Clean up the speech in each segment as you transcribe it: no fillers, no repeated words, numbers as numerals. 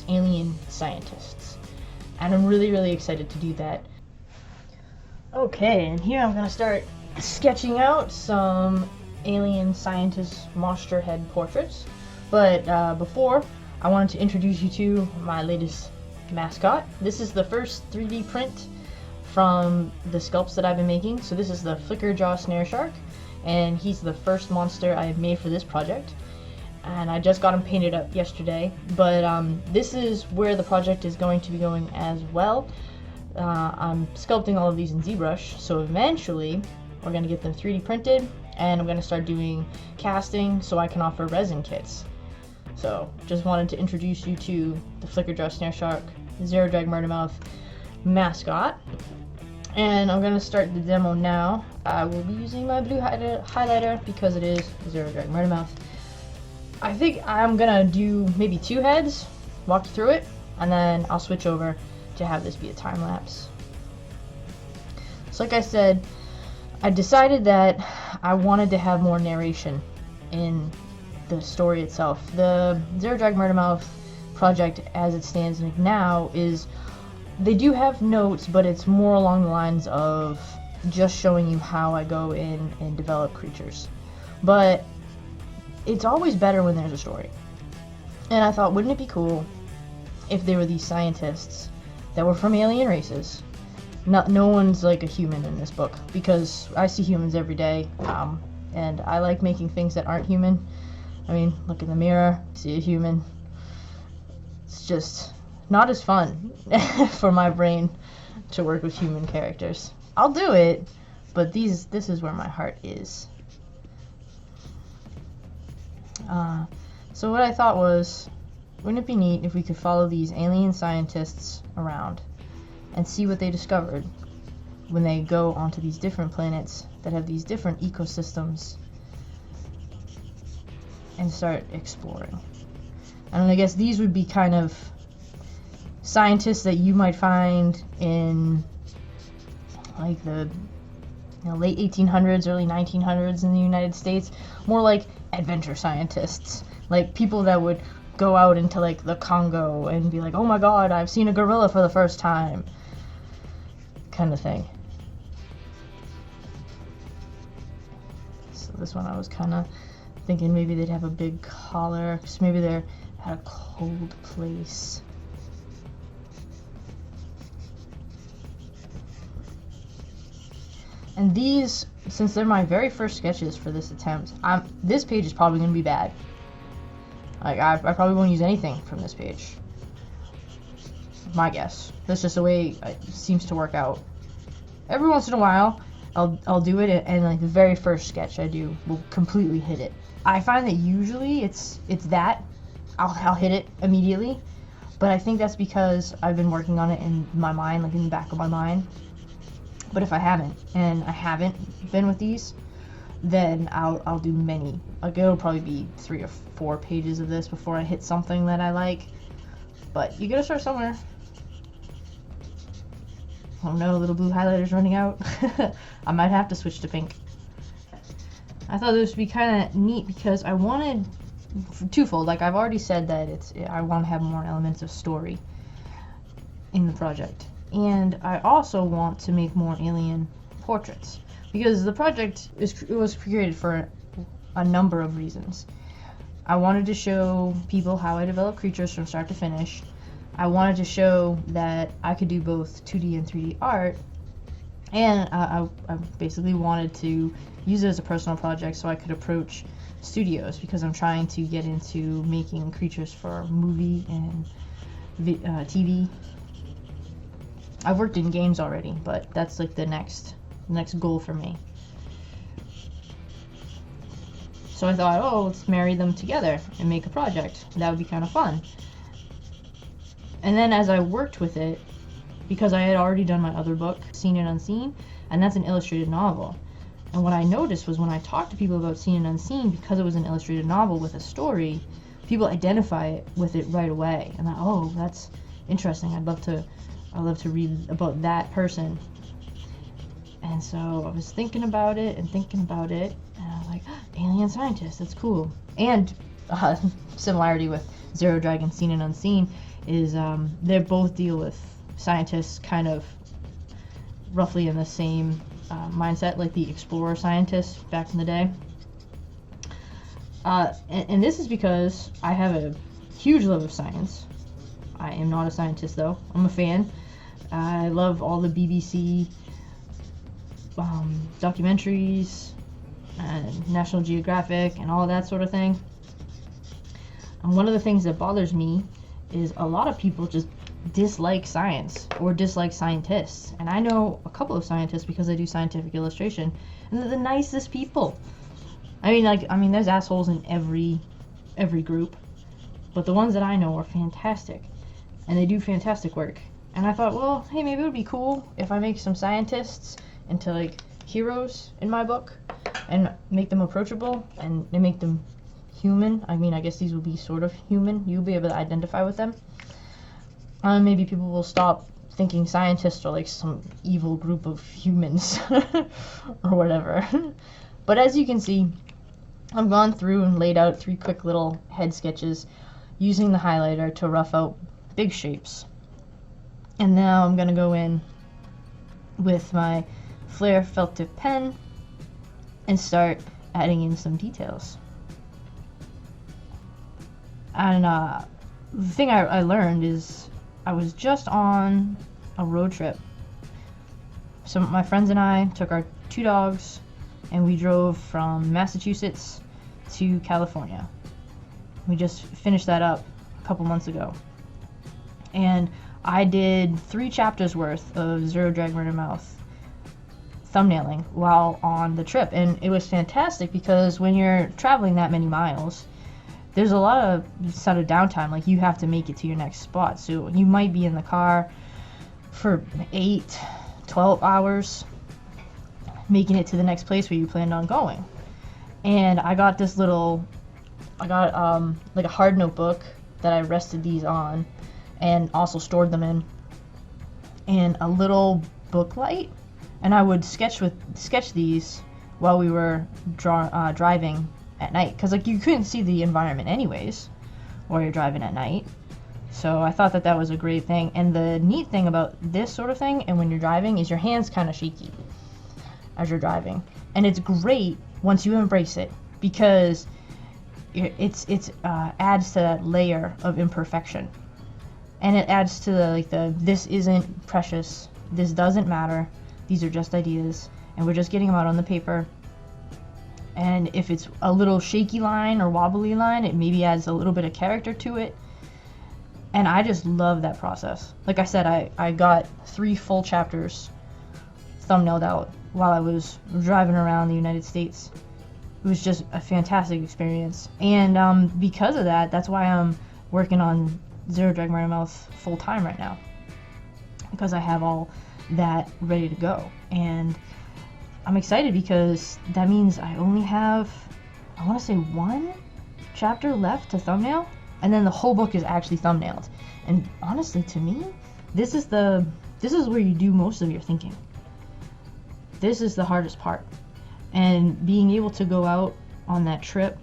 alien scientists. And I'm really excited to do that. Okay, and here I'm going to start sketching out some alien scientist monster head portraits. But before, I wanted to introduce you to my latest mascot. This is the first 3D print from the sculpts that I've been making. So this is the Flicker Jaw Snare Shark, and he's the first monster I have made for this project. And I just got him painted up yesterday, but this is where the project is going to be going as well. I'm sculpting all of these in ZBrush, so eventually we're going to get them 3D printed, and I'm going to start doing casting so I can offer resin kits. So just wanted to introduce you to the Flicker Jaw Snare Shark, Zero Drag Murder Mouth mascot. And I'm going to start the demo now. I will be using my blue highlighter because it is Zero Drag Murder Mouth. I think I'm going to do maybe 2 heads, walk you through it, and then I'll switch over to have this be a time lapse. So like I said, I decided that I wanted to have more narration in the story itself. The Zero Drag Murder Mouth project as it stands now is, they do have notes, but it's more along the lines of just showing you how I go in and develop creatures. But it's always better when there's a story. And I thought, wouldn't it be cool if there were these scientists that were from alien races? No one's like a human in this book, because I see humans every day, and I like making things that aren't human. I mean, look in the mirror, see a human. It's just not as fun for my brain to work with human characters. I'll do it, but this is where my heart is. So what I thought was, wouldn't it be neat if we could follow these alien scientists around and see what they discovered when they go onto these different planets that have these different ecosystems and start exploring. And I guess these would be kind of scientists that you might find in like the late 1800s, early 1900s in the United States. More like adventure scientists, like people that would go out into like the Congo and be like, oh my god, I've seen a gorilla for the first time, kind of thing. So this one I was kind of thinking maybe they'd have a big collar, because maybe they're at a cold place. And these, since they're my very first sketches for this attempt, this page is probably going to be bad. Like, I probably won't use anything from this page. My guess. That's just the way it seems to work out. Every once in a while, I'll do it, and like the very first sketch I do will completely hit it. I find that usually it's that. I'll hit it immediately, but I think that's because I've been working on it in my mind, like in the back of my mind. But if I haven't, and I haven't been with these, then I'll do many. Like, it'll probably be 3 or 4 pages of this before I hit something that I like. But you gotta start somewhere. Oh no, little blue highlighter's running out. I might have to switch to pink. I thought this would be kind of neat because I wanted twofold. Like, I've already said that I want to have more elements of story in the project. And I also want to make more alien portraits, because the project was created for a number of reasons. I wanted to show people how I develop creatures from start to finish. I wanted to show that I could do both 2D and 3D art, and I basically wanted to use it as a personal project so I could approach studios, because I'm trying to get into making creatures for movie and TV. I've worked in games already, but that's like the next goal for me. So I thought, oh, let's marry them together and make a project. That would be kind of fun. And then as I worked with it, because I had already done my other book, Seen and Unseen, and that's an illustrated novel. And what I noticed was when I talked to people about Seen and Unseen, because it was an illustrated novel with a story, people identify it with it right away. And I, oh, that's interesting. I'd love to read about that person. And so I was thinking about it, and I was like, alien scientist, that's cool. And similarity with Zero Dragon Seen and Unseen is they both deal with scientists kind of roughly in the same mindset, like the explorer scientists back in the day. And this is because I have a huge love of science. I am not a scientist though. I'm a fan. I love all the BBC documentaries and National Geographic and all that sort of thing. And one of the things that bothers me is a lot of people just dislike science or dislike scientists. And I know a couple of scientists because I do scientific illustration, and they're the nicest people. I mean, there's assholes in every group, but the ones that I know are fantastic, and they do fantastic work. And I thought, well, hey, maybe it would be cool if I make some scientists into like heroes in my book, and make them approachable and make them human. I mean, I guess these will be sort of human. You'll be able to identify with them. Maybe people will stop thinking scientists are like some evil group of humans or whatever. But as you can see, I've gone through and laid out 3 quick little head sketches using the highlighter to rough out big shapes. And now I'm going to go in with my Flair felt tip pen and start adding in some details. And the thing I learned is I was just on a road trip. So my friends and I took our 2 dogs and we drove from Massachusetts to California. We just finished that up a couple months ago. And I did 3 chapters worth of Zero Drag Murder Mouth thumbnailing while on the trip. And it was fantastic because when you're traveling that many miles, there's a lot of sort of downtime. Like, you have to make it to your next spot. So you might be in the car for 8, 12 hours making it to the next place where you planned on going. And I got like a hard notebook that I rested these on and also stored them in, and a little book light, and I would sketch these while we were driving at night, because like you couldn't see the environment anyways while you're driving at night. So I thought that was a great thing. And the neat thing about this sort of thing, and when you're driving, is your hands kind of shaky as you're driving, and it's great once you embrace it, because it's adds to that layer of imperfection, and it adds to the this isn't precious, this doesn't matter, these are just ideas, and we're just getting them out on the paper. And if it's a little shaky line or wobbly line, it maybe adds a little bit of character to it. And I just love that process. Like I said, I got 3 full chapters thumbnailed out while I was driving around the United States. It was just a fantastic experience. And because of that, that's why I'm working on Zero Drag Murder Mouth full time right now, because I have all that ready to go. And I'm excited because that means I only have, I want to say, 1 chapter left to thumbnail, and then the whole book is actually thumbnailed. And honestly, to me, this is where you do most of your thinking. This is the hardest part. And being able to go out on that trip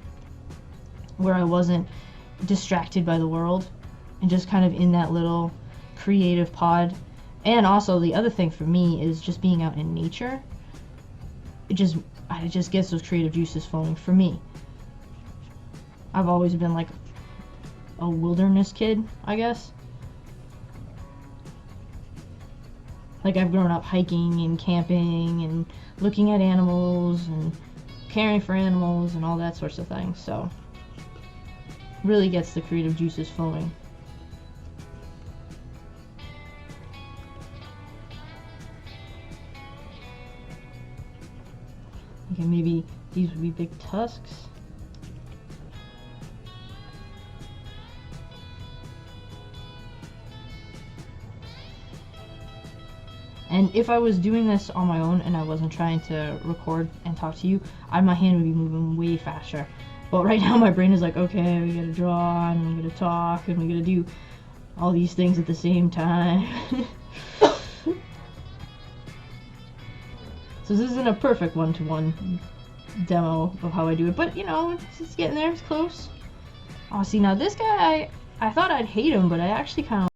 where I wasn't distracted by the world and just kind of in that little creative pod. And also the other thing for me is just being out in nature. It just gets those creative juices flowing for me. I've always been like a wilderness kid, I guess. Like, I've grown up hiking and camping and looking at animals and caring for animals and all that sorts of things. So really gets the creative juices flowing. Okay, maybe these would be big tusks. And if I was doing this on my own and I wasn't trying to record and talk to you, my hand would be moving way faster. But right now my brain is like, okay, we gotta draw, and we gotta talk, and we gotta do all these things at the same time. So this isn't a perfect one-to-one demo of how I do it, but you know, it's getting there, it's close. Oh, see, now this guy, I thought I'd hate him, but I actually kind of